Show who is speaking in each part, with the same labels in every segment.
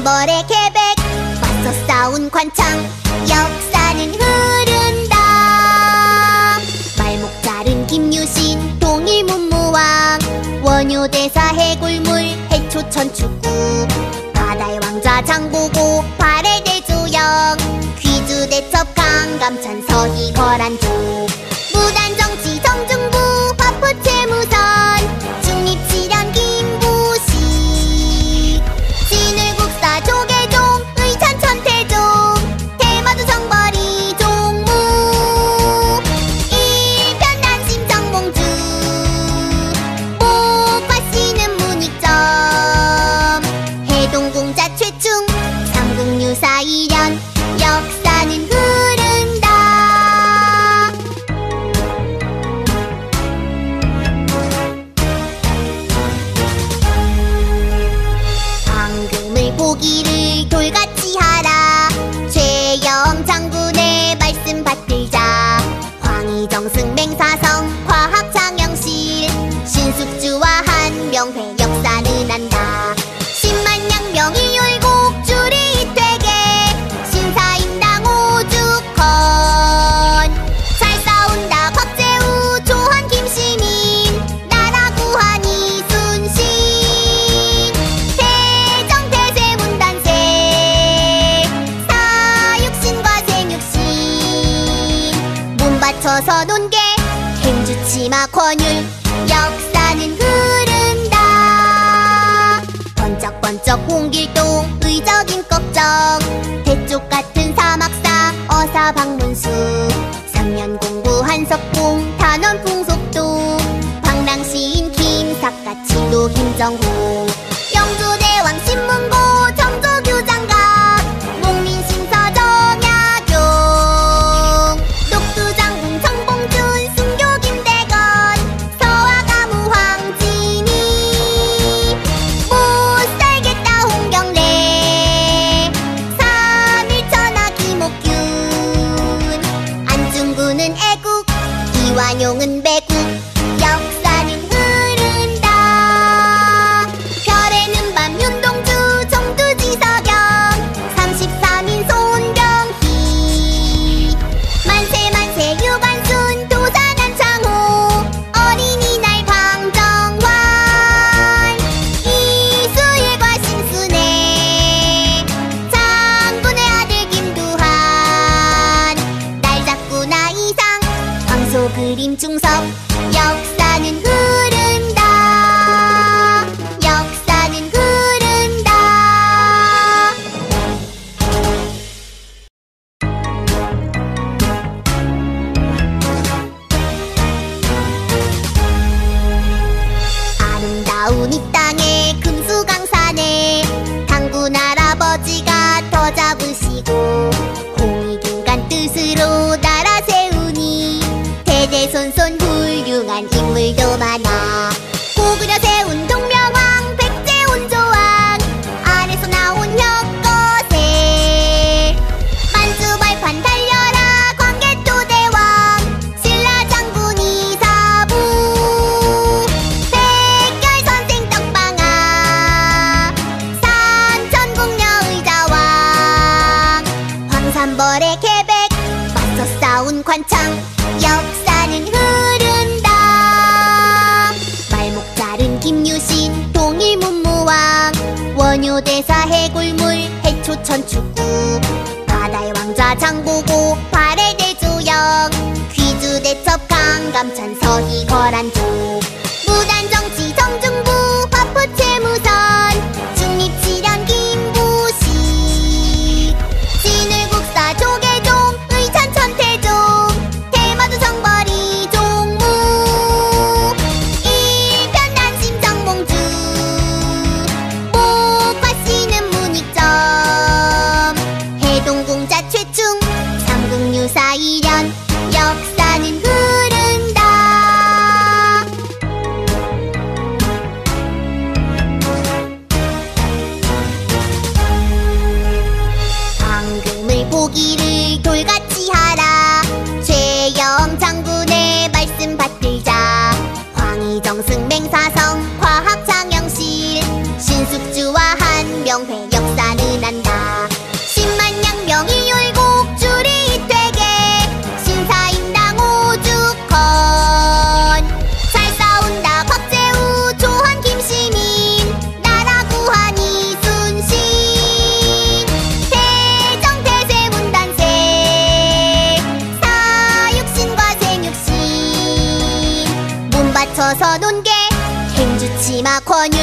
Speaker 1: 황산벌의 계백 맞서 싸운 관청 역사는 흐른다. 말목자른 김유신 동일문무왕 원효대사 해골물 해초천축구 바다의 왕자 장보고 발해대조영 귀주대첩 강감찬 서희 거란조 무단정치 정중부 화포채무선 중립치련 김부식 진을국사 조계종 의찬 천태종 대마도 정벌이 종무 일편 난심 정몽주 목화씨는 문익점 해동공자 최충 삼국유사 일연 역사는 흐른다. 황금을 보기를 돌같이 하라. 최영 장군의 말씀 받들자. 황희정승 맹사성 과학장영실 신숙주와 한명회 역사는 한다. 10만 양명이 열곡 줄이 되게 신사임당 오죽헌 잘 싸운다 곽재우 조한 김시민 나라 구한 이순신 대정 대세 문단세 사육신과 생육신 몸 바쳐서 논계 행주치마 권율 역사는 흐른다. 번쩍번쩍 홍길동 의적인 걱정 대쪽 같은 사막사 어사 박문수 3년 공부 한석봉 단원 풍속도 방랑시인 김삭가 칠도 김정호 영조대왕 신문고 정조규 장갑 목민심서 정약용 녹두장군 정봉준 순교 김대건 서화가무 황진이 못살겠다 홍경래 3.1천하 김옥균 안중근은 애국 이완용은 배국 역사는 흐른다. 별에는 밤 윤동주 정두지석영 33인 손병희 만세 유관순 도산한 창호 어린이날 광정환 이수일과 신순애 장군의 아들 김두한 날 잡고 나 이상 황소 그림 중섭 역사는 흐른다. 역사는 흐른다. 아름다운 이 땅에 금수강산에 당군 할아버지가 더 잡으시고 홍익인간 뜻으로 나라 세우니 대대손손 훌륭한 인물도 많아. 고구려 세운 동명왕 백제온 조왕 아래서 나온 혁거세 만주발판 달려라 광개토대왕 신라장군 이사부 백결선생 떡방아 삼천궁녀 의자왕 황산벌의 계백 맞서 싸운 관청 역사는 흐른다. 말목자른 김유신 동일문무왕 원효대사 해골물 해초천축구 바다의 왕자 장보고 발해대조영 귀주대첩 강감찬 서희 거란조 무단정치 정중부 화포채무선 중립치련 김부식 진을국사 조계종 의찬 천태종 대마도 정벌이 종무 일편 난심 정몽주 목화씨는 문익점 해동공자 최충 삼국 맞춰서 논게 행주치마 권율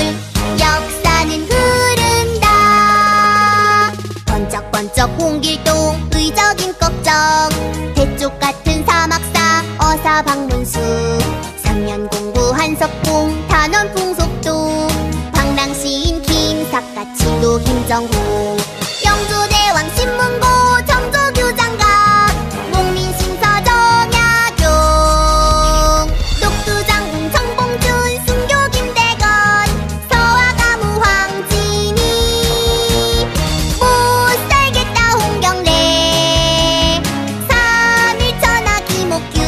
Speaker 1: 역사는 흐른다. 번쩍번쩍 홍길동 의적인 걱정 대쪽 같은 사막사 어사 박문수 3년 공부 한석봉 단원 풍속도 방랑시인 김삿갓 진도 김정호 영조대왕 신문고 정조교장각 목민심서 정약용 녹두장군 정봉준 순교 김대건 서화가무 황진이 못살겠다 홍경래 3.1천하 김옥균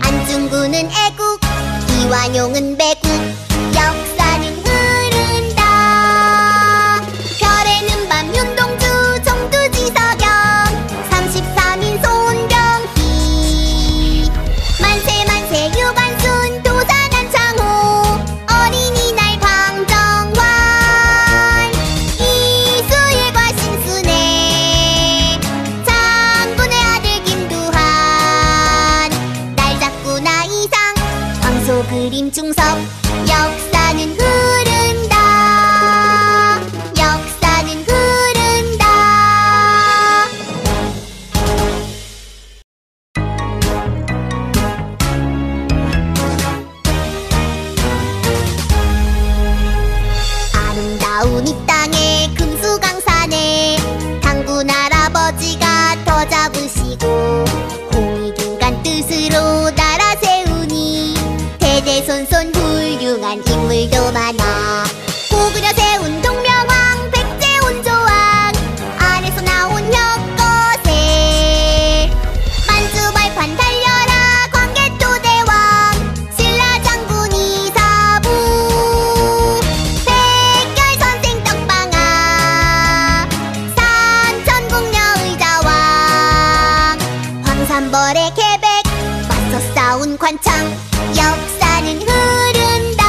Speaker 1: 안중근은 애국 이완용은 배국 역사는 흐른다. 별에는 밤 윤동주 정두지서경 33인 손병희 만세 만세 유관순 도산한 창호 어린이날 광정환 이수일과 신순애 장군의 아들 김두한 날 잡구나 이상 황소 그림 중석 역사는 흐른다. 역사는 흐른다. 아름다운 이 땅에 금수강산에 당군 할아버지가 더 잡으시고 홍익인간 뜻으로 나라 세우니 대대손손 훌륭한 인물도 많아. 고구려 세운 동명왕 백제온 조왕 아래서 나온 혁거세 만주발판 달려라 광개토대왕 신라장군 이사부 백결선생 떡방아 산천궁녀 의자왕 황산벌의 계백 맞서 싸운 관창 역사는 흐른다.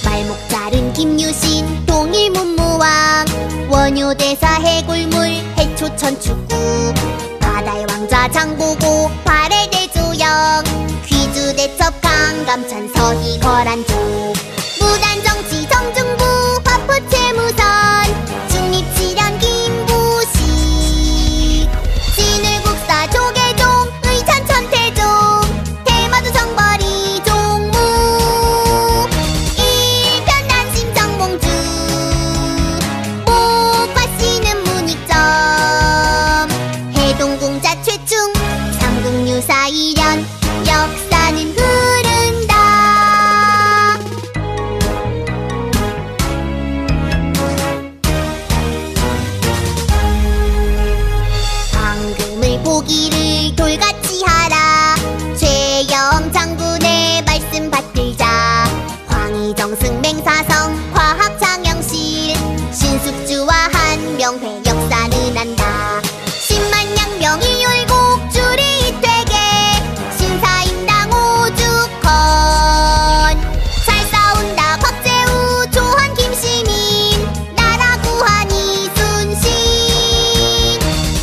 Speaker 1: 말목 자른 김유신 동일문무왕 원효대사 해골물 해초천축구 바다의 왕자 장보고 발해 대조영 귀주대첩 강감찬 서희 거란족 무단정치 정중부 화포채무선 중립치련 김부식 진울국사 조계종 의찬 천태종 대마도 정벌이 종무 일편 난심 정봉주 목화씨는 문익점 해동공자 최충 삼국유사 일연 역사는 흐른다. 황금을 보기를 돌같이 하라 최영 장군의 말씀 받들자 황희정승 맹사성 과학장영실 신숙주와 한명회 역사는 한다. 10만 양명이 율곡 줄이 되게 신사임당 오죽헌 잘 싸운다 곽재우 조한 김시민 나라 구한 이순신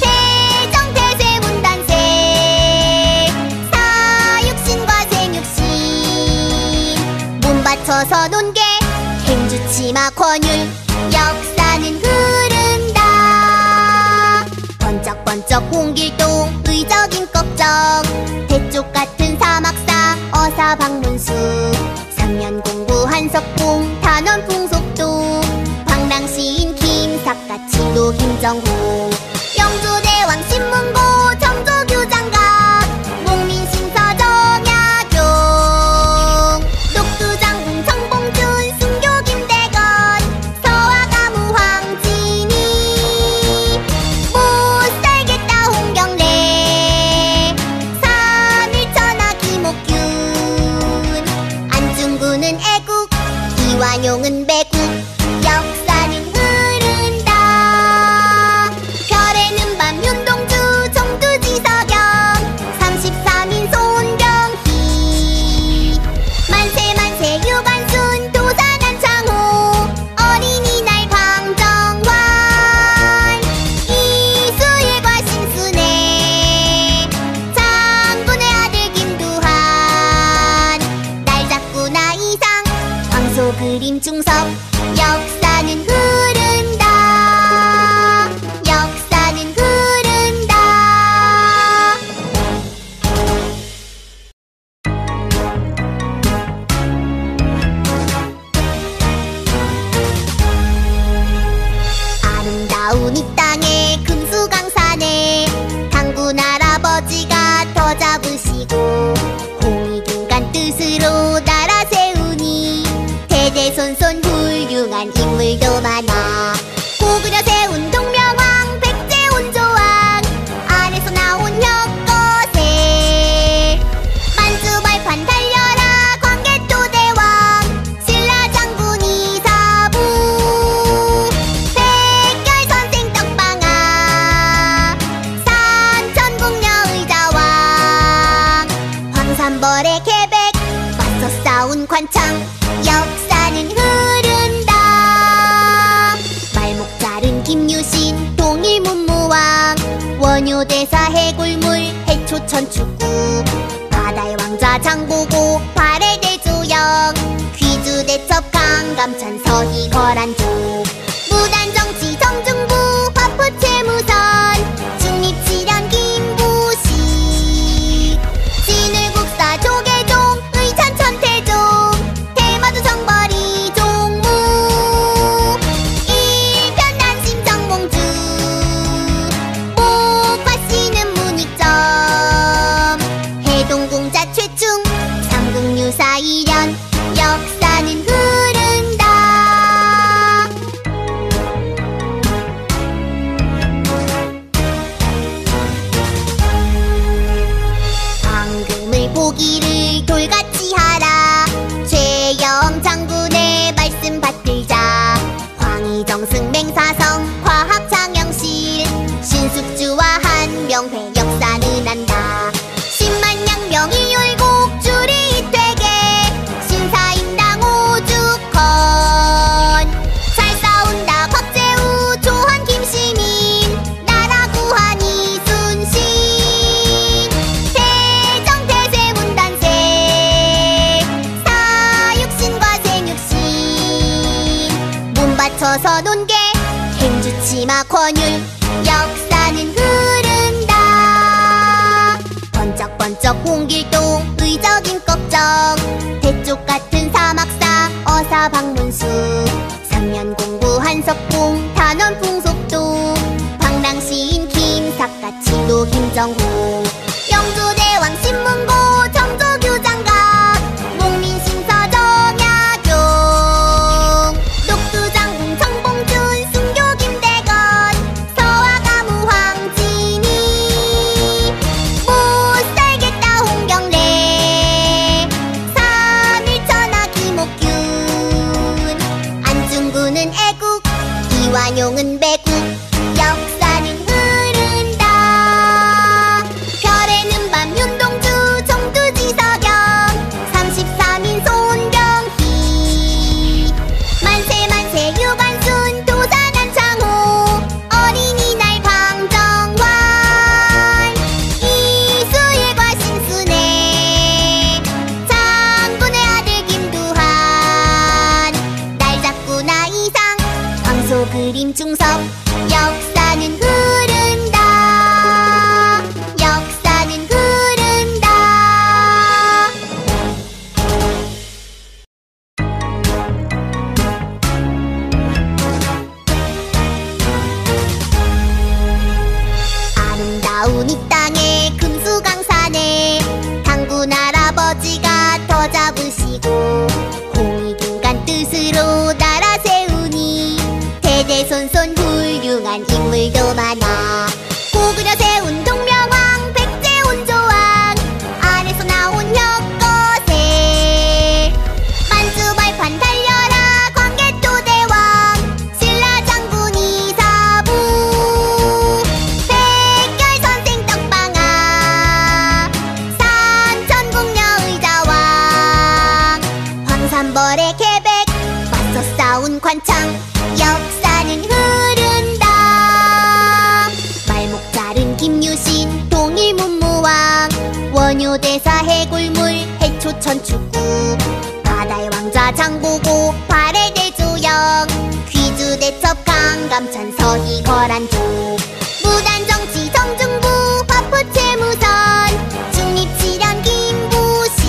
Speaker 1: 대정 대세 문단세 사육신과 생육신 몸 바쳐서 논게 행주치마 권율 역사는 흐른다. 번쩍번쩍 홍길동 의적인 걱정 대쪽 같은 사막사 어사 박문수 3년 공부 한석봉 단원 풍속도 방랑시인 김삿갓 진도 김정호 영조대왕 신문고 정조교장각 목민심서 정약용 녹두장군 정봉준 순교 김대건 서화가무 황진이 못살겠다 홍경래 3.1천하 김옥균 안중근은 애국 이완 많아. 고구려 세운 동명왕 백제온 조왕 아래서 나온 혁거세. 만주벌판 달려라 광개토대왕 신라 장군 이사부. 백열선생 떡방아 삼천궁녀 의자왕. 황산벌의 계백 맞서 싸운 관청 역사는 흐른다. 말목자른 김유신 동일문무왕 원효대사 해골물 해초천축구. 바다의 왕자 장보고 발해대조영 귀주대첩 강감찬 서희 거란조. 무단정치 정중부 화포채무선 중립치련 김부식. 진을국사 조계종 의찬천태종 대마도 정벌이 종무. 일편단심 정몽주 목화씨는 문익점. 해동공자 최충 삼국유사 일연 역사는 흐른다. 황금을 보기를 돌같이 하라. 최영 장군의 말씀 받들자. 황희정승 맹사성 과학장영실 신숙주와 한명회 역사는 한다. 10만 양명이 율곡 줄이 되게 신사임당 오죽헌. 잘 싸운다 곽재우 조한 김시민 나라 구한 이순신. 태정 태세 문단세 사육신과 생육신. 몸 바쳐서 논계 행주치마 권율 역사는 흐른다. 번쩍번쩍 홍길동 의적인 걱정 대쪽 같은 사막사 어사 박문수. 3년 공부 한석봉 단원 풍속도 방랑시인 김삿갓치도 김정호. 영조대왕 신문고 정조규 장갑 목민신서 정약용. 녹두장군 정봉준 순교 김대건 서화가무 황진이. 못살겠다 홍경래 삼일천하 김옥균. 안중근은 애국 이완용은 배국 역사는 흐른다. 별에는 밤 윤동주 정두지석영 33인 손병희. 만세 유관순 도산한 창호 어린이날 광정환. 이수일과 신순애 장군의 아들 김두한. 날 잡고 나 이상 황소 그림 중섭 역사는 흐른다. 역사는 흐른다. 아름다운 이 땅에 금수강산에 당군 할아버지가 더 잡으시고 홍익인간 뜻으로 나라 세우니 대대손손 훌륭한 인물도 많아. 고구려 세운 동명왕 백제온 조왕 아래서 나온 혁거세. 만주벌판 달려라 광개토대왕 신라 장군 이사부. 백열선생 떡방아 삼천궁녀 의자왕. 황산벌의 계백 맞서 싸운 관청 역사는 흐른다. 말목자른 김유신 동일문무왕 원효대사 해골물 해초천축구. 바다의 왕자 장보고 발해대조영 귀주대첩 강감찬 서희 거란조. 무단정치 정중부 화포채무선 중립치련 김부식.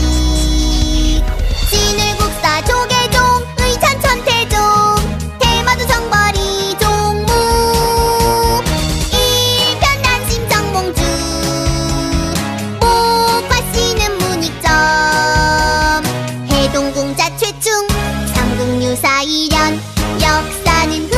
Speaker 1: 진을국사 조계종 의찬천태종 대마도 정벌이 종무. 일편단심 정몽주 목화씨는 문익점. 해동공자 최충 삼국유사 일연 역사는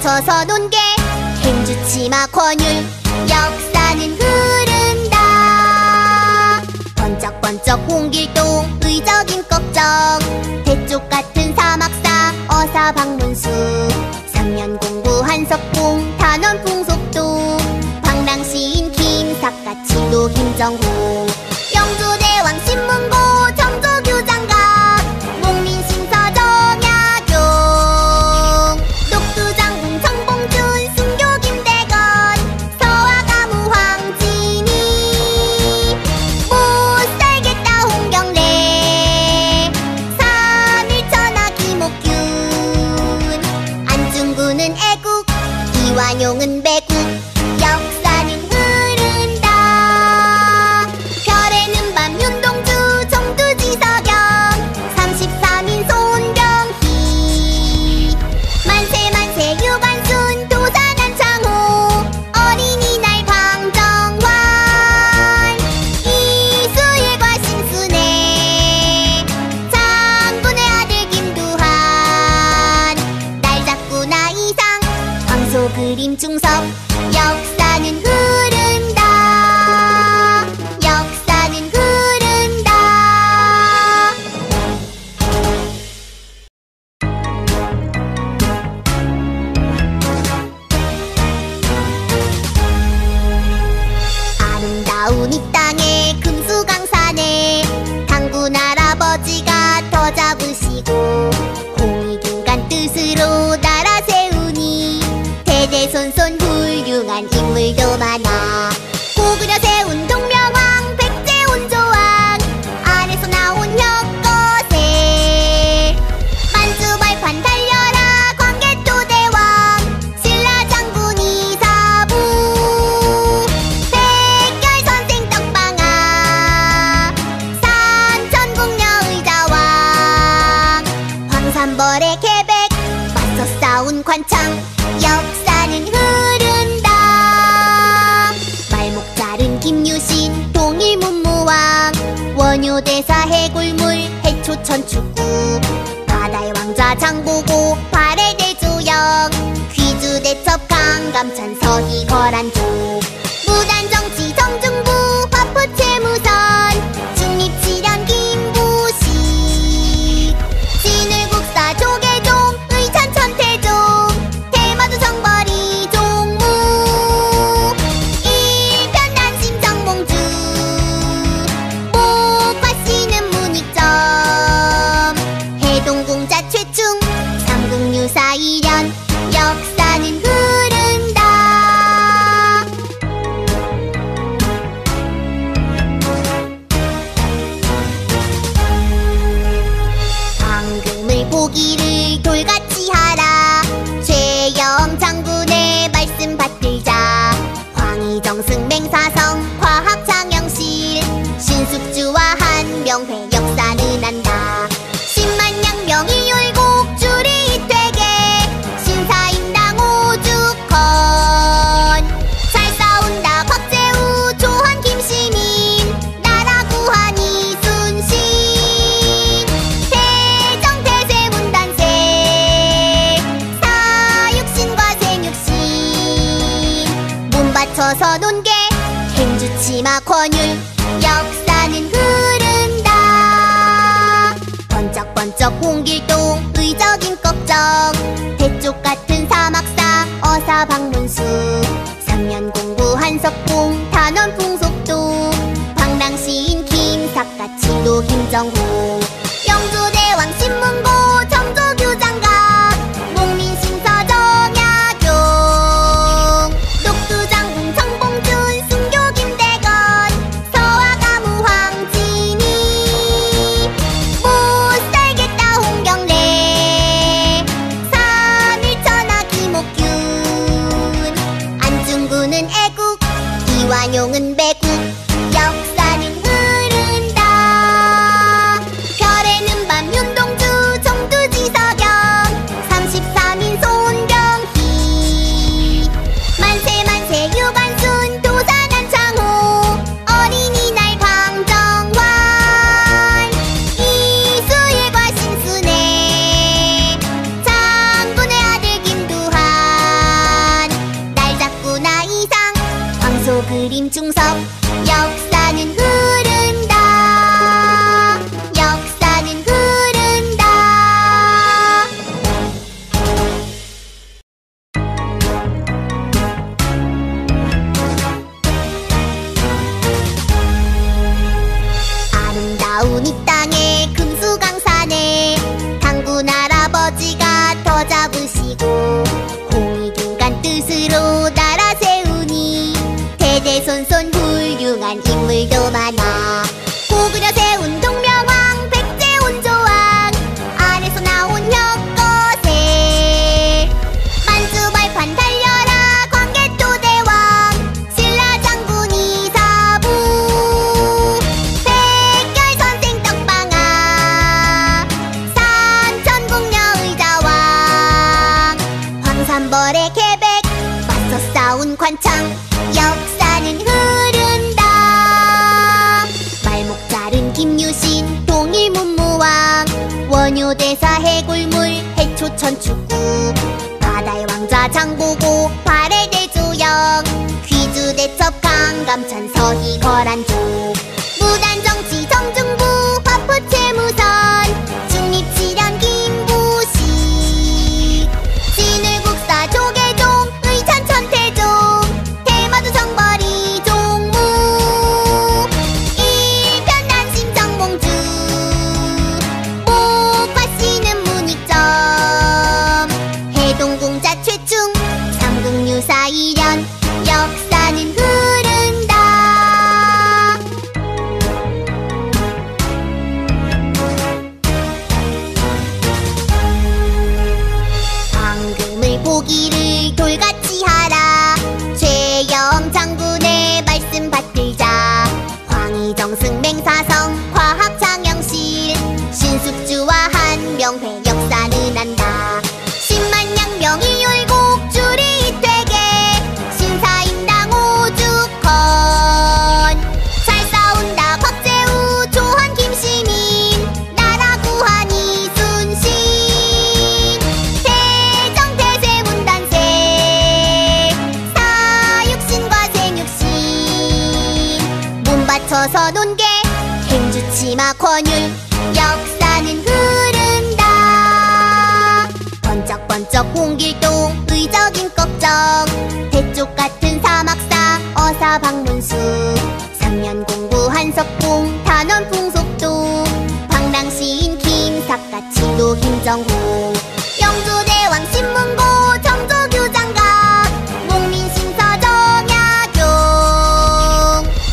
Speaker 1: 맞춰서 논게 행주치마 권율 역사는 흐른다. 번쩍번쩍 홍길동 의적인 걱정 대쪽 같은 사막사 어사 박문수 3년 공부 한석봉 단원 풍속도 방랑시인 김삿갓 진도 김정호 영조대왕 신문고 정조교장각 목민심서 정약용 녹두장군 정봉준 순교 김대건 서화가무 황진이 못살겠다 홍경래 3.1천하 김옥균 안중근은 애국 이완용은 배국 역사는 흐른다. 별에는 밤 윤동주 정두지석영 33인 손경희 만세 만세 유관순 도산한 창호 어린이날 광정환 이수일과 신순애 장군의 아들 김두한 날 잡고 나 이상 황소 그림 중석 역사는 흐른다. 역사는 흐른다. 아름다운 이 땅에 금수강산에 당군 할아버지가 더 잡으시고 공익인간 뜻으로 나라 세우니 대대손손 훌륭한 인물도 많아. 고구려 세운 동명왕 백제온 조왕 안에서 나온 혁거세 만주발판 달려라 광개토대왕 신라장군 이사부 백열선생 떡방아 산천궁녀 의자왕 황산벌의 계백 맞서 싸운 관창 역사는 흐른다. 말목 자른 김유신 동일문무왕 원효대사 해골물 해초천축구 바다의 왕자 장보고 발해 대조영 귀주대첩 강감찬 서희 거란족 무단정치 정중부 화포 채무선 중립치련 김부식 진을국사 조계종 의찬 천태종 대마도 정벌이 종무 일편 난심 정봉주 목화씨는 문익점 해동공자 최충 삼국유사 일연 역사는 흐른다. 황금을 보기를 돌같이 하라 최영 장군의 말씀 받들자 황희정승 맹사성 과학장영실 신숙주와 한명회 역사는 한다. 10만 양명이 율곡 줄이 되게 신사임당 오죽헌 잘 싸운다 곽재우 조한 김시민 나라 구한 이순신 대정 대세 문단세 사육신과 생육신 몸 바쳐서 논게 행주치마 권율 역사는 흐른다. 번쩍번쩍 홍길동 의적인 걱정 대쪽 같은 사막사 어사 박문수 3년 공부 한석봉 단원 풍속도 방랑시인 김삿갓 진도 김정호 영조대왕 신문고 정조교장각 목민심서 정약용 녹두장군 정봉준 순교 김대건 서화가무 황진이 못살겠다 홍경래 3.1천하 관청 역사는 흐른다. 말목자른 김유신 동일문무왕 원효대사 해골물 해초천축구 바다의 왕자 장보고 발해대조영 귀주대첩 강감찬 서희 거란족 무단정치 정중부 화포채무선 중립치련 김부식 진을국사 조계종 의찬천태종 대마도 정벌이 종무 일편단심 정몽주 목화씨는 문익점 해동공자 최충 삼국유사 일연 역사는 흐른다. 황금을 보기를 돌같이 하라. 최영 장군의 말씀 받들자. 황희정승 맹사성 과학장영실 신숙주와 한명회 역사는 한다. 10만 양명이 율곡 주리 이퇴계 신사임당 오죽헌 잘 싸운다 곽재우 조한 김시민 나라 구한 이순신 대정 대세 문단세 사육신과 생육신 문 받쳐서 논계 행주치마 권율 역사는 흐른다. 번쩍번쩍 홍길동 의적인 걱정 대쪽 같은 사막사 어사 박문수 3년 공부 한석봉 단원 풍속도 방랑시인 김삿갓치도 김정호 영조대왕 신문고 정조규 장각 목민신서 정약용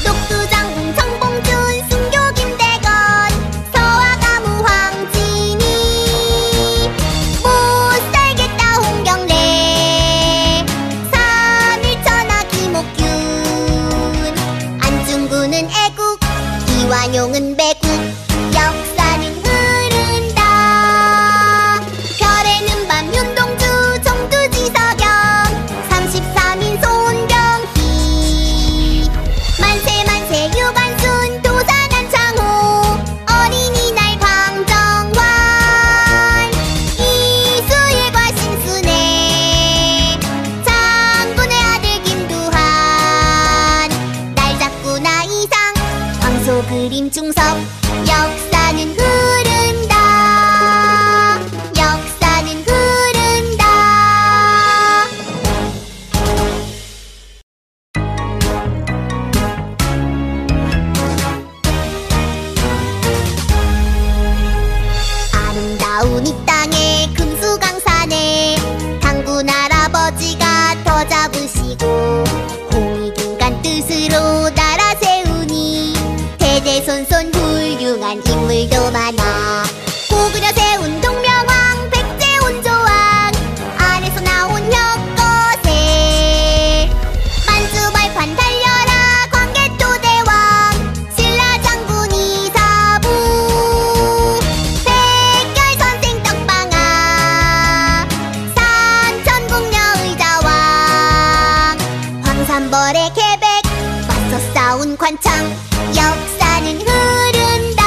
Speaker 1: 녹두장군 정봉준 순교 김대건 서화가무 황진이 못살겠다 홍경래 삼일천하 김옥균 안중근은 애국 이완용은 매국 역사는 흐른다. 별에는 밤 윤동주 정두지석영 33인 손병희 만세 만세 유관순 도산한 창호 어린이날 광정환 이수일과 신순애 장군의 아들 김두한 날 잡고 나 이상 황소 그림 중섭 역사는 흐른다. 역사는 흐른다. 아름다운 이 땅에 금수강산에 당군 할아버지가 더 잡으시고 홍익인간 뜻으로 나라 세우니 대대손손 훌륭한 인물도 많아. 고구려 세운 동명왕 백제온조왕 안에서 나온 혁거세 만주발판 달려라 광개토대왕 신라장군 이사부 백결선생 떡방아 산천궁녀의자왕 황산벌의 계백 맞서 싸운 관창 역사는 흐른다.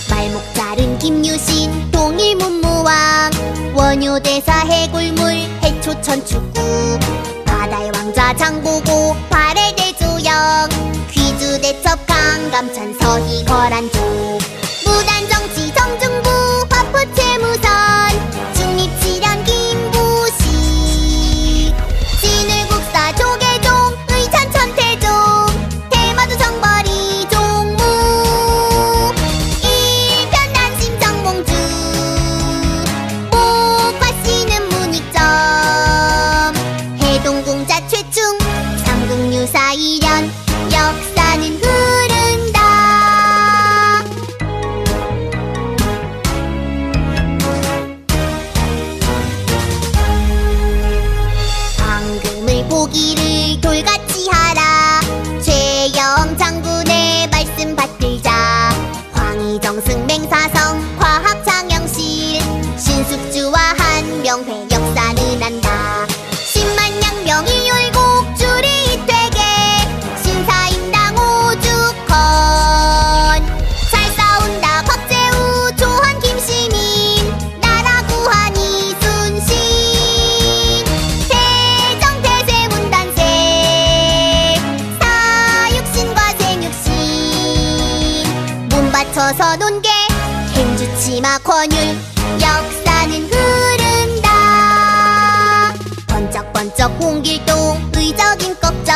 Speaker 1: 말목자른 김유신 동일문무왕 원효대사 해골물 해초천축구 바다의 왕자 장보고 발해대조영 귀주대첩 강감찬 서희 거란족 무단정치 정중부 화포채무선 중립치련 김부식 진을국사 조계종 의찬천태종 대마도 정벌이 종무 일편단심 정몽주 목화씨는 문익점 해동공자 최충 삼국유사 일연 역사는 흐른다. 황금을 보기를 돌같이 하라. 최영 장군의 말씀 받들자. 황희정승 맹사성 과학장영실 신숙주와 한명회 역사는 한다. 10만 양명이 행주치마 권율 역사는 흐른다. 번쩍번쩍 홍길동 의적인 걱정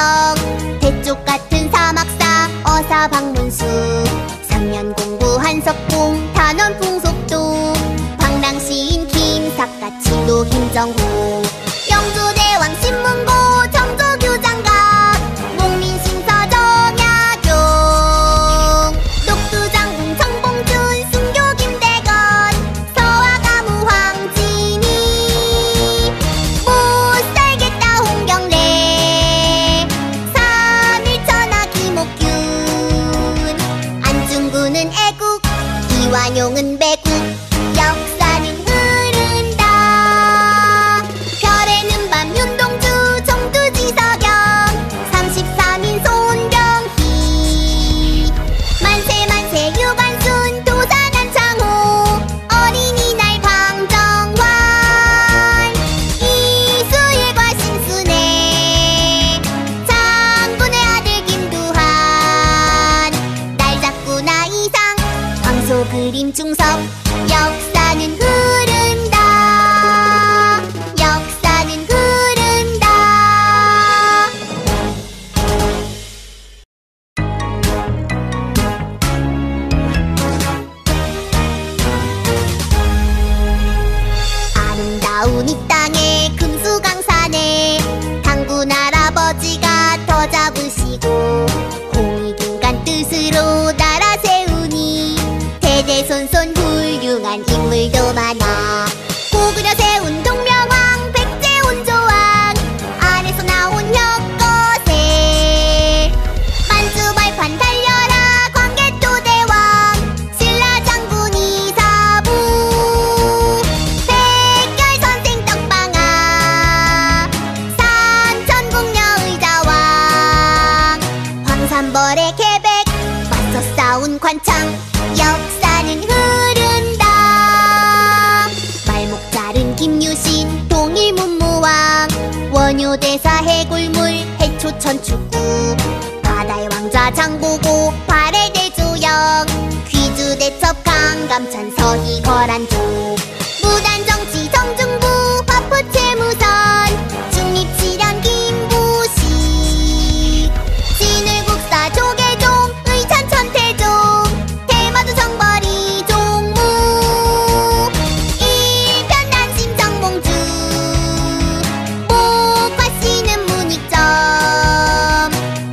Speaker 1: 대쪽 같은 사막사 어사 박문수 3년 공부 한석봉 단원 풍속도 방랑시인 김삿갓 진도 김정호 영조대왕 신문고 정조규 장갑 목민심서 정약용 녹두장군 정봉준 순교 김대건 서화가무 황진이 못살겠다 홍경래 3.1천하 김옥균 안중근은 애국 이완용은 배국 역사는 흐른다. 별에는 밤 윤동주 정두지석영 33인 손병희 만세 만세 유관순 도산한 창호 어린이날 광정환 이수일과 신순애 장군의 아들 김두한 날 잡고 나 이상 황소 그림 중섭 역사는 흐른다. 역사는 흐른다. 아름다운 이 땅에 금수강산에 당군 할아버지가 더 잡으시고 홍익인간 뜻으로 나라 세우니 대대손손 훌륭한 인물도 많아. 고구려 세운 동명왕 백제온 조왕 안에서 나온 혁거세 만주발판 달려라 광개토대왕 신라장군 이사부 백열선생 떡방아 산천궁녀 의자왕 황산벌의 계백 맞서 싸운 관창 역사는 흐른다. 말목 자른 김유신 동일문무왕 원효대사 해골물 해초천축구 바다의 왕자 장보고 발해 대조영 귀주대첩 강감찬 서희 거란족 무단정치 정중부 화포 채무선 중립치련 김부식 진을국사 조계종 의찬 천태종 대마도 정벌이 종무 일편 난심 정몽주 목화씨는 문익점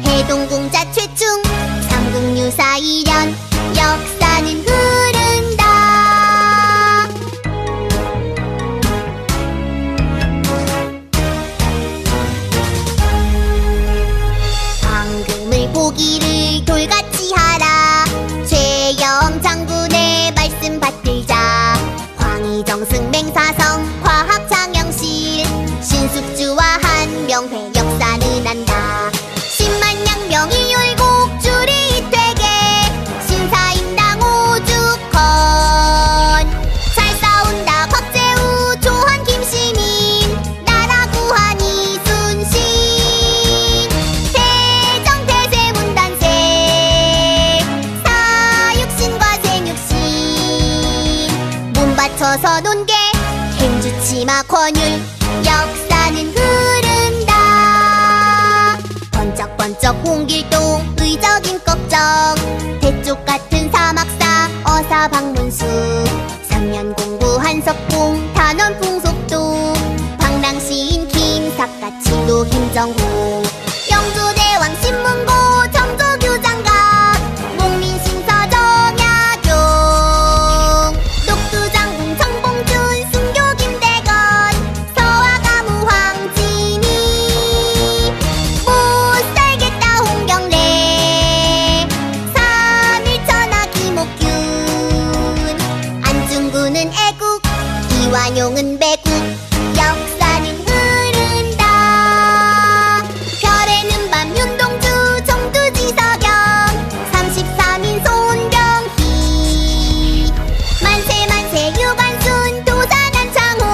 Speaker 1: 해동공자 최충 삼국유사 일연 역사는 흐른다. 황금을 보기를 돌같이 하라. 최영 장군의 말씀 받들자. 황희정승 맹사성 과학장영실 신숙주와 한명회 역사는 한다. 10만 양명이 율곡 줄이 되게 신사임당 오죽헌 잘 싸운다 곽재우 조한 김시민 나라 구한 이순신 대정 대세 문단세 사육신과 생육신 몸 바쳐서 논게 행주치마 권율 역사는 흐른다. 번쩍번쩍 홍길동 의적인 걱정 대쪽 같은 사막사 어사 박문수 3년 공부 한석봉 단원 풍속도 방랑시인 김삿갓 진도 김정호 영조대왕 신문고 정조규 장갑 목민심서 정약용 녹두장군 정봉준 순교 김대건 서화가무 황진이 못살겠다 홍경래 3.1천하 김옥균 안중근은 애국 이완용은 배국 역사는 흐른다. 별에는 밤 윤동주 정두지석영 33인 손병희 만세 만세 유관순 도산한 창호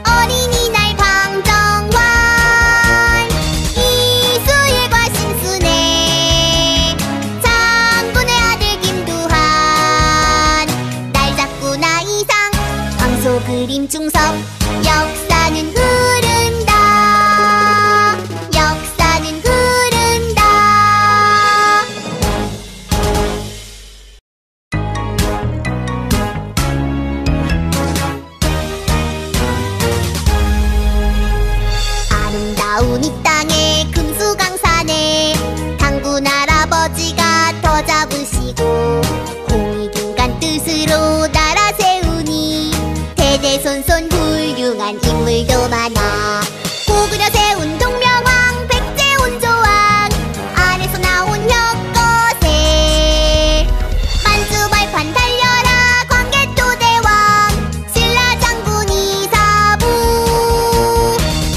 Speaker 1: 어린이날 광정환 이수일과 신순애 장군의 아들 김두한 날 잡고 나 역사는 흐른다. 역사는 흐른다. 아름다운 이 땅에 금수강산에 장군 할아버지가 터 잡으시고 공익인간 뜻으로 나라 세우니 대대손손 훌륭한 인물도 많아. 고구려 세운 동명왕 백제온조왕 아래서 나온 혁거세 만주벌판 달려라 광개토대왕 신라장군 이사부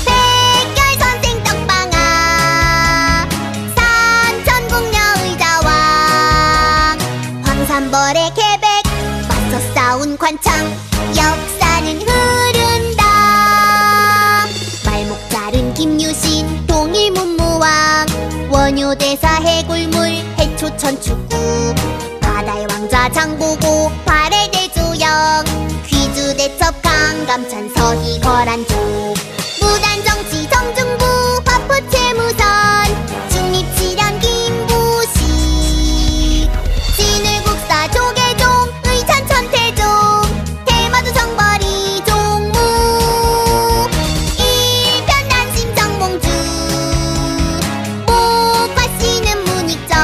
Speaker 1: 백열선생 떡방아 삼천궁녀의자왕 황산벌의 계백 맞서 싸운 관청. 역사는 흐른다. 말목자른 김유신 동일문무왕 원효대사 해골물 해초천축구 바다의 왕자 장보고 발해대조영 귀주대첩 강감찬 서희 거란조 무단정치 정중부 화포채무선 중립치련 김부식 진을국사 조계종 의찬 천태종 대마도 정벌이 종무 일편 난심 정몽주 목화씨는 문익점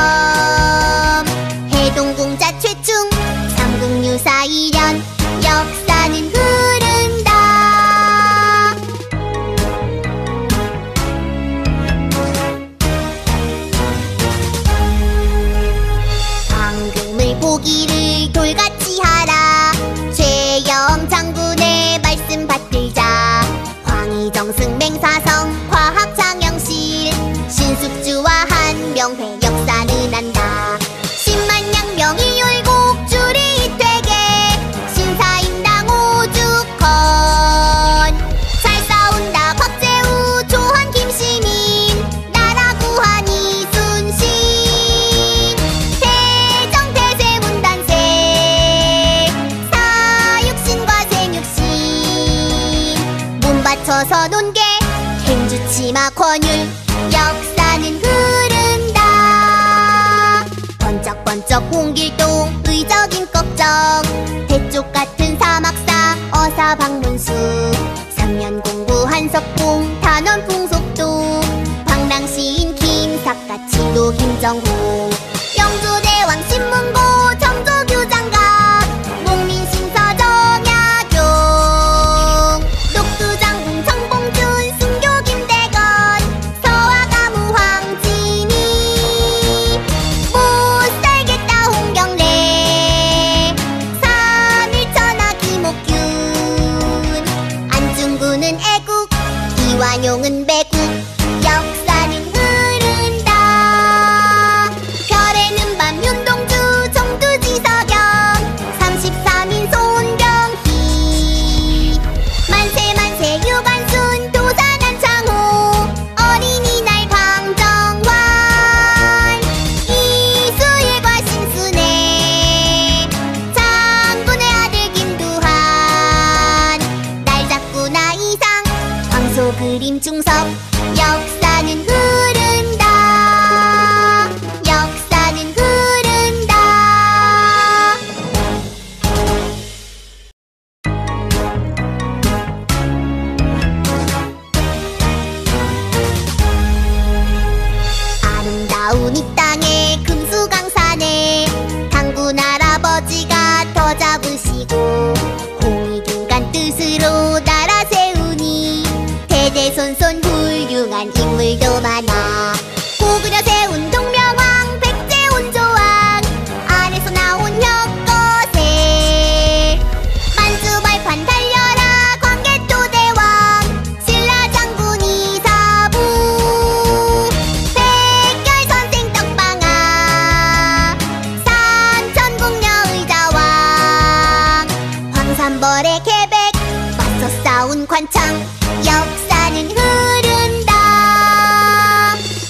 Speaker 1: 해동공자 최충 삼국유사 일현. 역사는 흐른다. 황금을 보기를 돌같이 하라. 최영 장군의 말씀 받들자. 황희정승 맹사성 과학장영실 신숙주와 한명회 역사는 한다. 10만 양명이 율곡 주리 이퇴계 신사임당 오죽헌 잘 싸운다 곽재우 조한 김시민 나라 구한 이순신 대정 대세 문단세 사육신과 생육신 문 받쳐서 논계 행주치마 권율. 역사는 흐른다. 번쩍번쩍 홍길동 의적인 걱정 대쪽 같은 사막사 어사 박문수 3년 공부 한석봉 단원 풍속도 방랑시인 김삿갓치도 김정호 영조대왕 신문고 정조규 장각 목민신서 정약용 녹두장군 정봉준 순교 김대건 서화가무 황진이 못살겠다 홍경래 3일천하 김옥균 안중근은 애국 이완용은 배국. 역사는 흐른다. 별에는 밤 윤동주 정두지석영 33인 손병희 만세 만세 유관순 도사난 창호 어린이날 광정환 이수일과 신순애 장군의 아들 김두한 날 잡고 나 이상 황소 그림 중섭. 역사는 흐른다. 역사는 흐른다. 아름다운 이 땅에 금수강산에 장군 할아버지가 터 잡으시고 공익인간 뜻으로 나라 세우니 대대손손 훌륭한 인물도 많아. 고구려 세운 동명왕 백제온조왕 아래서 나온 혁거세 만주벌판 달려라 광개토대왕 신라장군 이사부 백열선생 떡방아 삼천궁녀의자왕 황산벌의 계백 맞서 싸운 관청. 역사는 흐른다.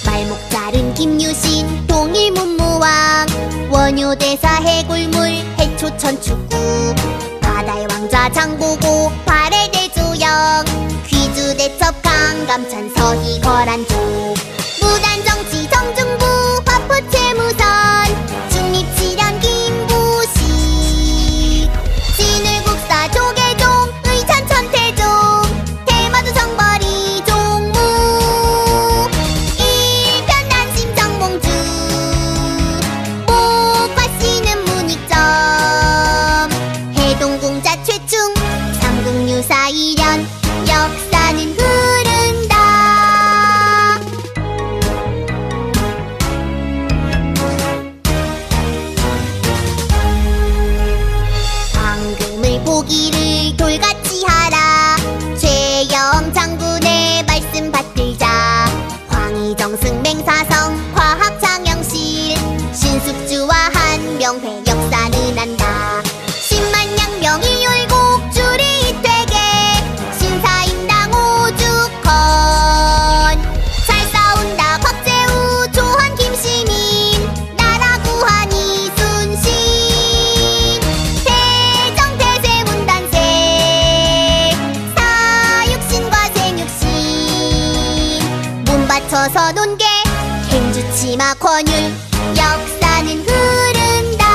Speaker 1: 말목자른 김유신 동일문무왕 원효대사 해골물 해초천축구 바다의 왕자 장보고 발해대조영 맞춰서 논게 행주치마 권율 역사는 흐른다.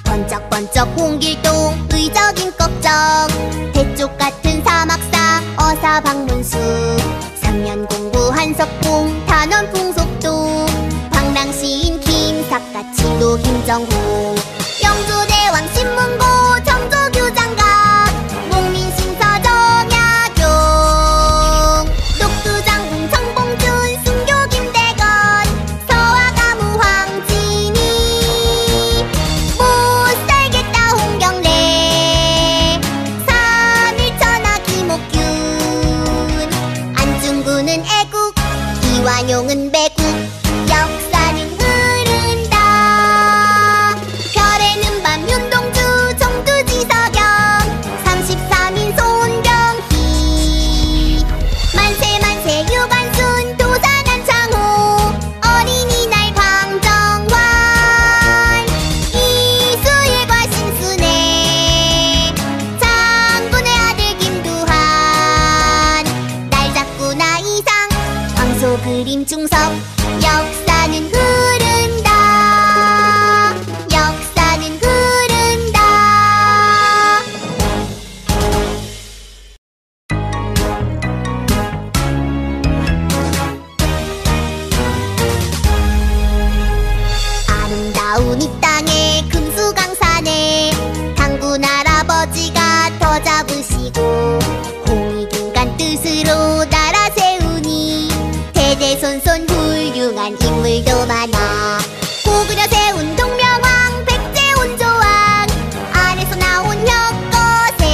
Speaker 1: 번쩍번쩍 홍길동 의적인 걱정 대쪽 같은 사막사 어사방문수 3년 공부 한석봉 단원 풍속도 방랑시인 김삿갓 진도 김정호 영조대왕 신문고 정조교장각 목민심서 정약용 녹두장군 정봉준 순교 김대건 서화가무 황진이 못살겠다 홍경래 3.1천하 김옥균 안중근은 애국 이완용은 배국 역사는 흐른다. 별에는 밤 윤동주 정두지서경 33인 손경희 만세 만세 유관순 도산한 창호 어린이날 광정환 이수일과 신순애 장군의 아들 김두한 날 잡고 나 이상 황소 그림 중석 역사는 흐른다. 역사는 흐른다. 아름다운 이 땅에 금수강산에 당군 할아버지가 더 잡으시고 홍익인간 뜻으로 나라 세우니 대대손손 훌륭한 인물도 많아. 고구려 세운 동명왕 백제온 조왕 안에서 나온 혁거세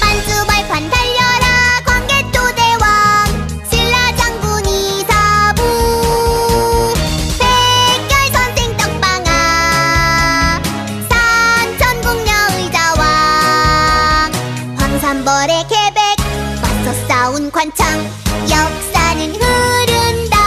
Speaker 1: 만주발판 달려라 광개토대왕 신라장군 이사부 백열선생 떡방아 산천궁녀 의자왕 황산벌의 계백 맞서 싸운 관창 역사는 흐른다.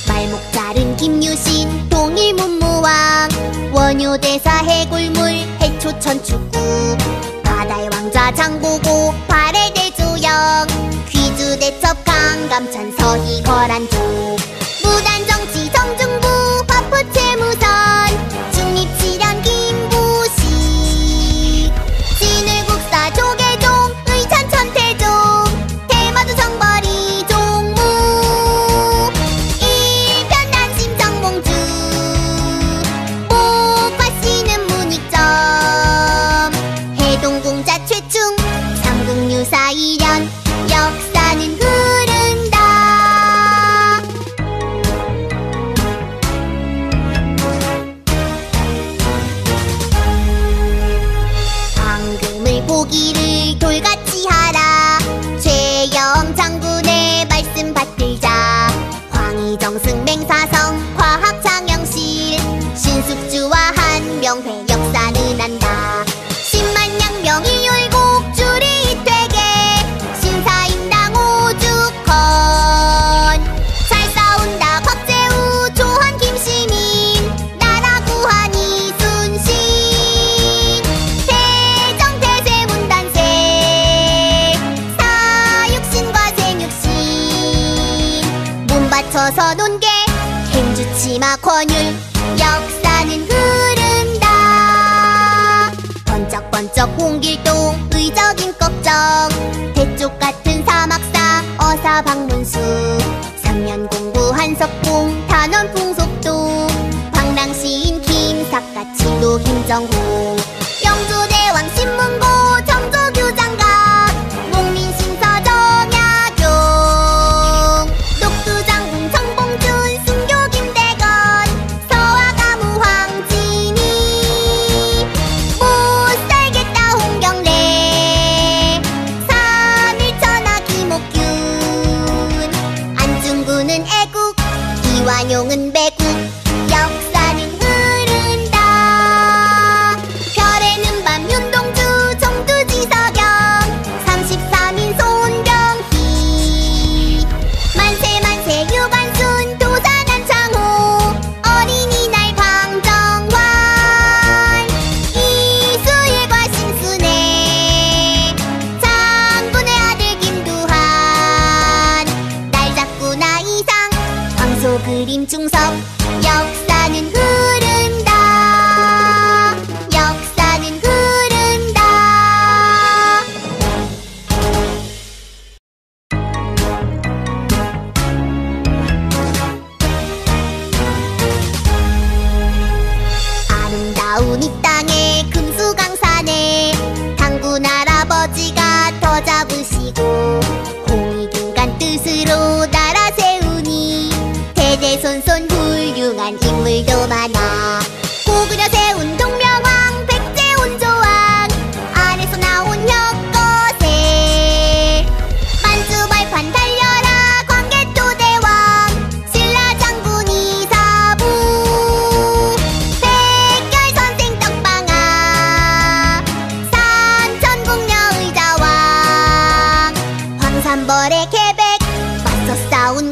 Speaker 1: 말목 자른 김유신 동일문무왕 원효대사 해골물 해초천축구 바다의 왕자 장보고 발해 대조영 귀주대첩 강감찬 서희 거란족 무단정치 정중부 화포채무선 중립칠현 김부식 진을국사 조계종 의찬 천태종 대마도 정벌이 종무 일편 난심 정봉주 목화씨는 문익점 해동공자 최충 삼국유사 일현 역사는 흐른다. 황금을 보기를 돌같이 하라 최영 장군의 말씀 받들자 황희정승 맹사성 과학장영실 신숙주와 한명회 역사는 한다. 10만 양명이 율곡 주리 이퇴계 신사임당 오죽헌 잘 싸운다 곽재우 조한 김시민 나라 구한 이순신 대정 대세문 단세 사육신과 생육신 몸 바쳐서 논게 행주치마 권율 역사는 흐른다. 번쩍번쩍 홍길동 의적인 걱정 대쪽 같은 사막사 어사방문수 3년 공부 한석봉 단원 풍속도 방랑시인 김삿갓 진도 김정호 영조대왕 신문고 정조교장각 목민심서 정약용 녹두장군 정봉준 순교 김대건 서화가무 황진이 못살겠다 홍경래 3.1천하 김옥균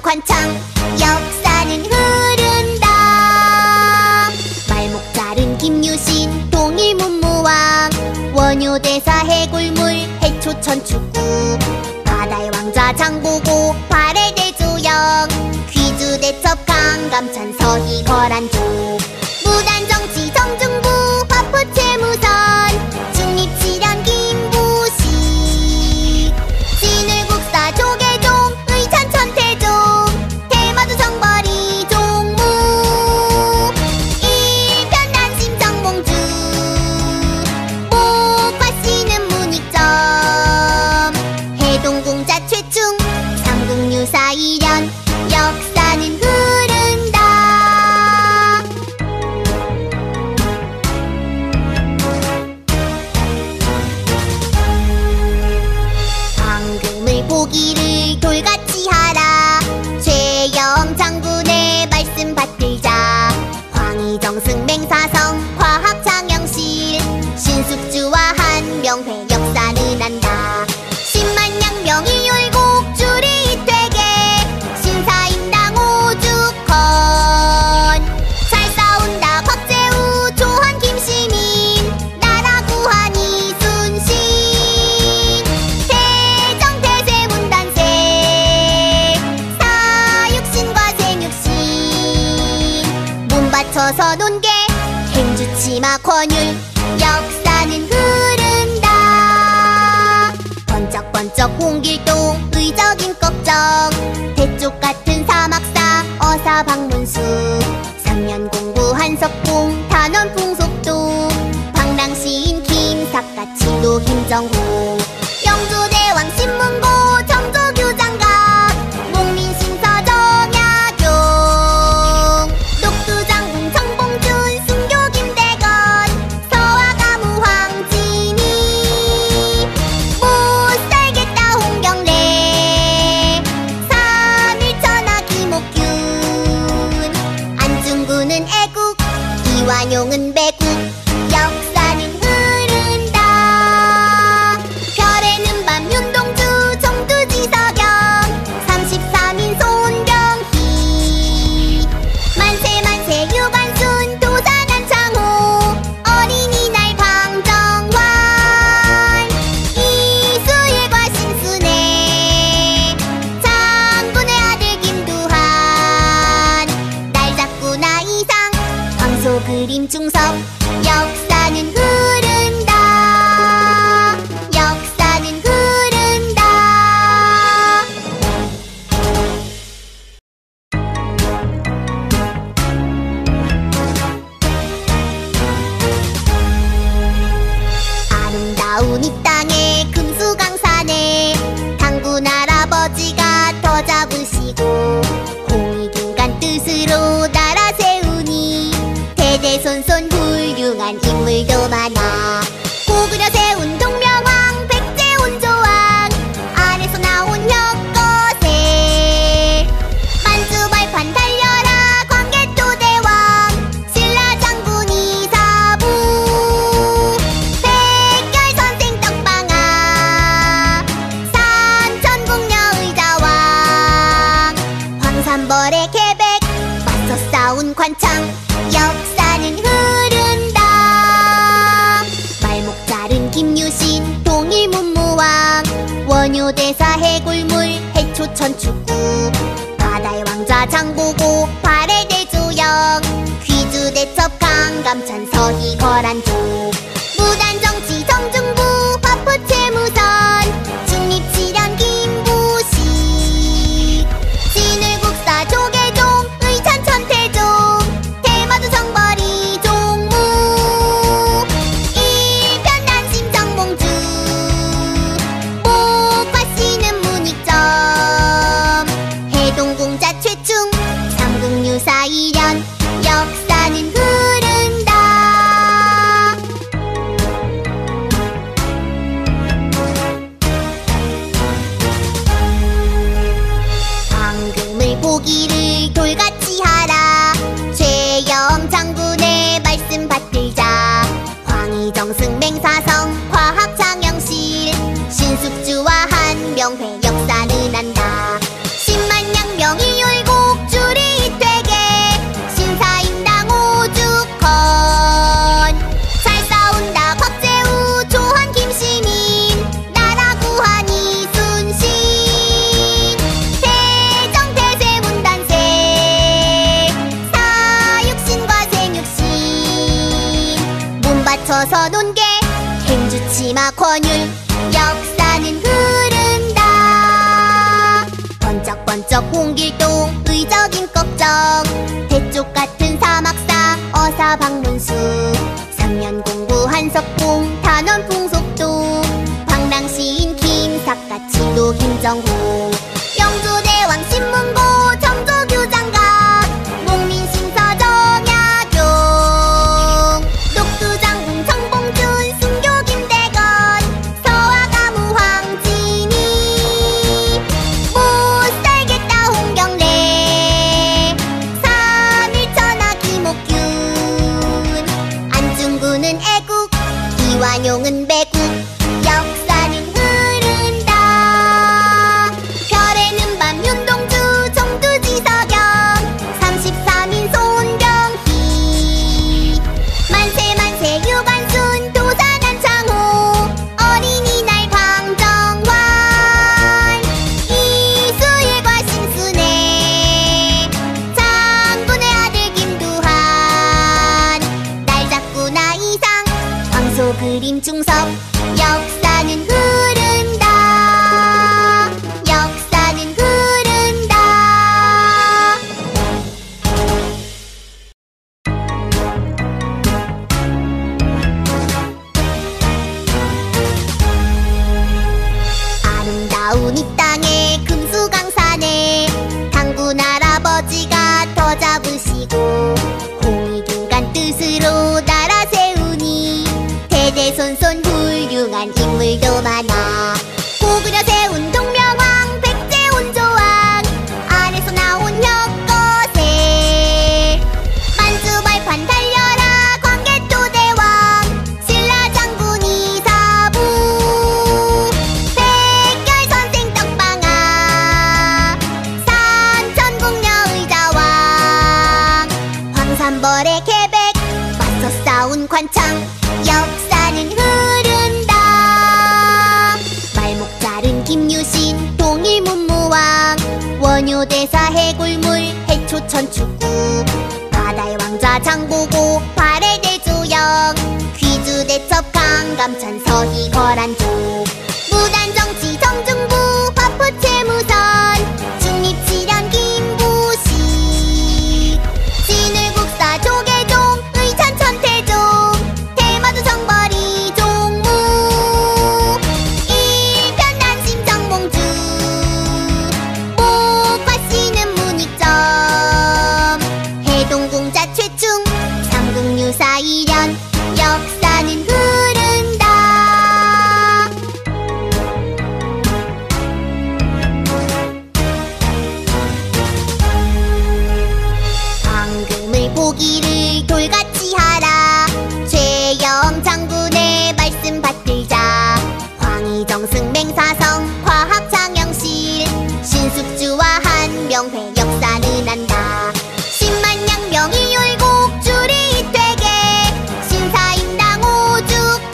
Speaker 1: 관청 역사는 흐른다. 말목자른 김유신 동일문무왕 원효대사 해골물 해초천축구 바다의 왕자 장보고 발해대조영 귀주대첩 강감찬 서희 거란조 무단정치 정중부 화포채무선 중립치련 김부식 진을국사 조계종 의찬 천태종 대마도 정벌이 종무 일편 난심 정몽주 목화씨는 문익점 해동공자 최충 삼국유사 일연 역사는 흐른다. 황금을 보기를 돌같이 하라. 최영 장군의 말씀 받들자. 황희정승 맹사성 과학장영실 신숙주와 한명회 역사는 한다. 10만 양명이 율곡 줄이 되게 신사임당 오죽헌 잘 싸운다 곽재우 조한 김시민 나라 구한 이순신 대정 대세 문단세 사육신과 생육신 몸 바쳐서 논계 행주치마 권율 역사는 흐른다. 번쩍번쩍 홍길동 의적인 걱정 대쪽 같은 사막사 어사 박문수 3년 공부 한석봉 단원 풍속도 방랑시인 김삿갓치도 김정호 영조대왕 신문고 정조교 장각 목민신서 정약용 녹두장군 정봉준 순교 김대건 서화가무 황진이 못살겠다 홍경래 3일천하 김옥균 안중근은 애국 이완용은 매국 역사는 흐른다. 별에는 밤 윤동주 정두지석영 33인 손병희 만세 만세 유관순 도산한 창호 어린이날 광정환 이수일과 신순애 장군의 아들 김두한 날 잡고 나 이상 황소 그림 중섭 역사는 흐른다. 역사는 흐른다. 아름다운 이 땅에 금수강산에 당군 할아버지가 더 잡으시고 홍익인간 뜻으로 나라 세우니 대대손손 훌륭한 인물도 많아. 고구려 세운 동명왕 백제온 조왕 안에서 나온 혁거세 만주발판 달려라 광개토대왕 신라장군 이사부 백결선생 떡방아 산천궁녀 의자왕 황산벌의 계백 맞서 싸운 관청 역사는 흐른다. 말목자른 김유신 동일문무왕 원효대사 해골물 해초천축구 바다의 왕자 장보고 발해대조영 귀주대첩 강감찬 서희 거란조 무단정치 정중부 화포채무선 중립치련 김부식 진을국사 조계종 의찬 천태종 대마도 정벌이 종무 일편 난심 정몽주 목화씨는 문익점 역사는 흐른다. 번쩍번쩍 홍길동 의적인 걱정, 대쪽 같은 사막사 어사방문수, 3년 공부 한석봉 단원 풍속도, 방랑시인 김삿갓 진도 김정호, 영조대왕 신문고 정조교장각, 목민심서 정약용, 녹두장군 정봉준 순교 김대건, 서화가무 황진이, 못살겠다 홍경래, 3.1천하 김옥균, 안중근은 애국 이완용은 배국. 역사는 흐른다. 별에는 밤 윤동주 정두지석영, 33인 손병희, 만세 유관순 도산한 창호, 어린이날 광정환, 이수일과 신순애, 장군의 아들 김두한, 날 잡구나 이상 황소 그림 중섭. 역사는 흐른다. 역사는 흐른다. 아름다운 이 땅에 금수강산에 당군 할아버지가 더 잡으시고, 홍익인간 뜻으로 나라 세우니 대대손손 훌륭한 인물도 많아. 고구려 세운 동명왕 백제온조왕, 안에서 나온 혁거세, 만주발판 달려라 광개토대왕, 신라장군 이사부, 백열선생 떡방아, 산천궁녀 의자왕, 황산벌의 계백 맞서 싸운 관창. 역사는 흐른다. 말목 자른 김유신 동일문무왕, 원효대사 해골물 해초천축구, 바다의 왕자 장보고 발해 대조영, 귀주대첩 강감찬 서희 거란족, 무단정치 정중부 화포 채무선, 중립치련 김구식, 진을국사 조계종 의찬 천태종, 대마도 정벌이 종무, 일편 난심 정봉주, 목화씨는 문익점, 해동공자 최충 삼국유사 일연. 역사는 흐른다. 황금을 보기를 돌같이 하라, 최영 장군의 말씀 받들자, 황희정승 맹사성 과학장영실, 신숙주와 한명회 역사는 한다. 10만 양명이 율곡 주리 이퇴계, 신사임당 오죽헌,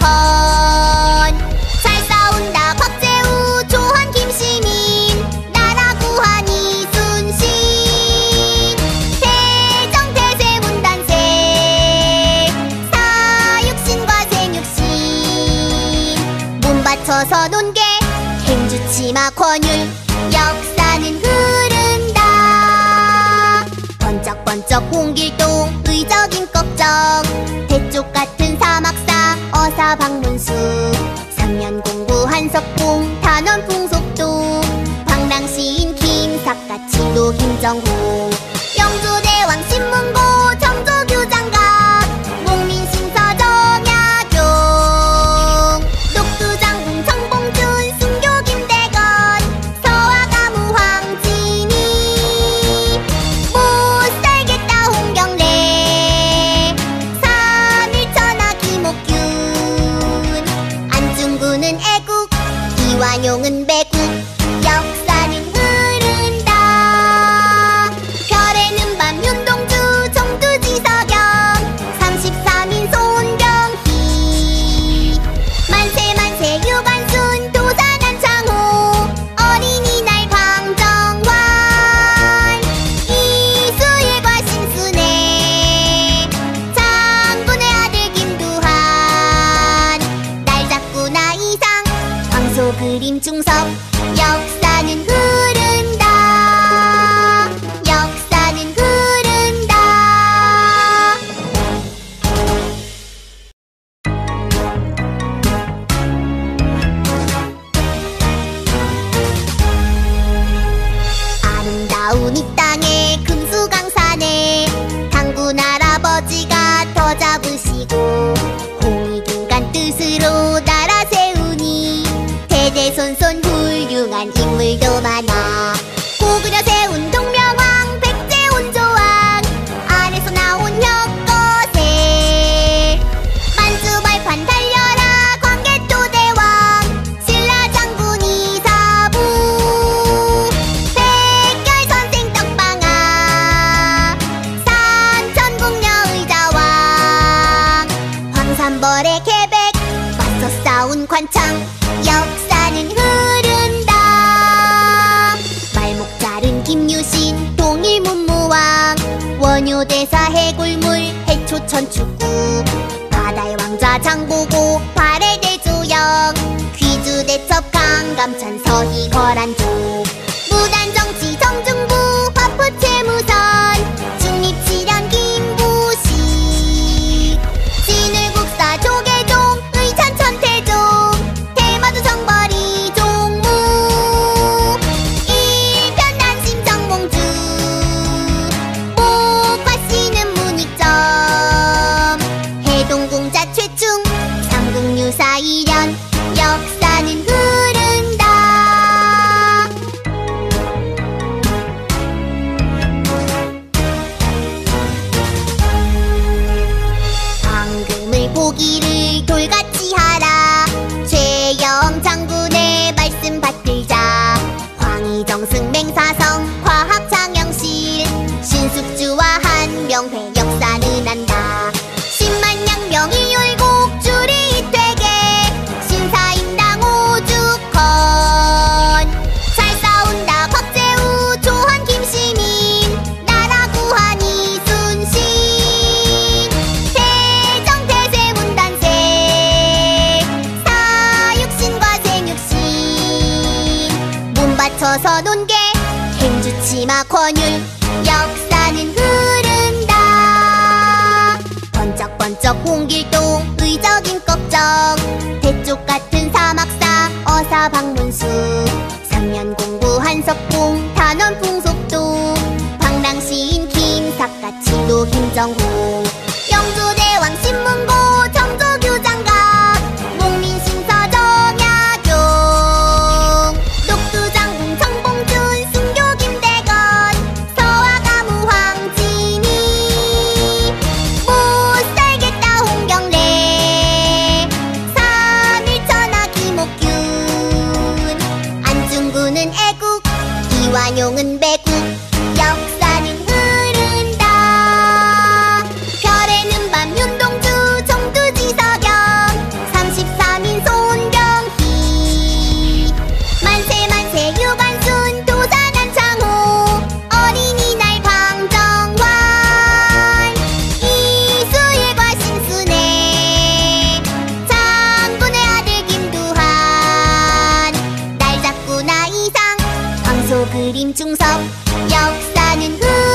Speaker 1: 잘 싸운다 곽재우 조한 김시민, 나라 구한 이순신, 태정 태세문 단세, 사육신과 생육신, 몸 바쳐서 논계 행주치마 권율. 역사는 흐른다. 번쩍번쩍 홍길동 의적인 걱정, 대쪽 같은 사막사 어사방문수, 3년 공부 한석봉 단원 풍속도, 방랑시인 김삿갓 진도 김정호, 영조대왕 신문고 정조교장각, 목민심서 정약용, 녹두장군 정봉준 순교 김대건, 서화가무 황진이, 못살겠다 홍경래, 3.1천하 김옥균, 안중근은 애국 이완용은 배국. 역사는 흐른다. 별에는 밤 윤동주 정두지석영, 33인 손병희, 만세 유관순 도산한 창호, 어린이날 광정환, 이수일과 신순애, 장군의 아들 김두한, 날 잡구나 이상 그림 중섭 역사는 흐른다. 역사는 흐른다. 아름다운 이 땅에 금수강산에 장군 할아버지가 더 잡으시고 홍익인간 뜻으로 나라 세우니 대대손손 훌륭한 인물도 많아. 고구려 세운 동명왕 백제온조왕 아래서 나온 혁거세 만주벌판 달려라 광개토대왕 신라장군 이사부 백열선생 떡방아 삼천궁녀 의자왕 황산벌의 계백 맞서 싸운 관창 역사는 흐른다. 말목자른 김유신 동일문무왕 원효대사 해골물 해초천축구 바다의 왕자 장보고 발해대조영 귀주대첩 강감찬 서희 거란조 무단정치 정중부 화포채무선 중립칠현 김부식 진울국사 조계종 의찬 천태종 대마도 정벌이 종무 일편 난심 정몽주 목화씨는 문익점 해동공자 최충 삼국유사 일현 역사는 흐른다. 황금을 보기를 돌같이 하라. 최영 장군의 말씀 받들자. 황희정승 맹사성 과학장영실 신숙주와 한명회 역사는 한다. 10만 양명 이율곡 주리 이퇴계 신사임당 오죽헌 잘 싸운다 곽재우 조한 김시민 나라 구한 이순신 대정 대세 문단세 사육신과 생육신 몸 바쳐서 논계 행주치마 권율 역사는 흐른다. 번쩍번쩍 홍길동 의적인 걱정 대쪽 같은 사막사 어사 박문수 3년 공부 한석봉 단원 풍속도 방랑시인 김삿갓치도 김정홍 영조대왕 신문고 정조교장각 목민신서 정약용 녹두장군 정봉준 순교 김대건 서화가무 황진이 못살겠다 홍경래 삼일천하 김옥균 안중근은 애국 이완용은 배국 역사는 흐른다. 별에는 밤 윤동주 정두지석영 33인 손병희 만세 만세 유관순 도사난창호 어린이날 광정환 이수일과 신순애 장군의 아들 김두한 날 잡고 나 이상 황소 그림 중섭 역사는 흐른다.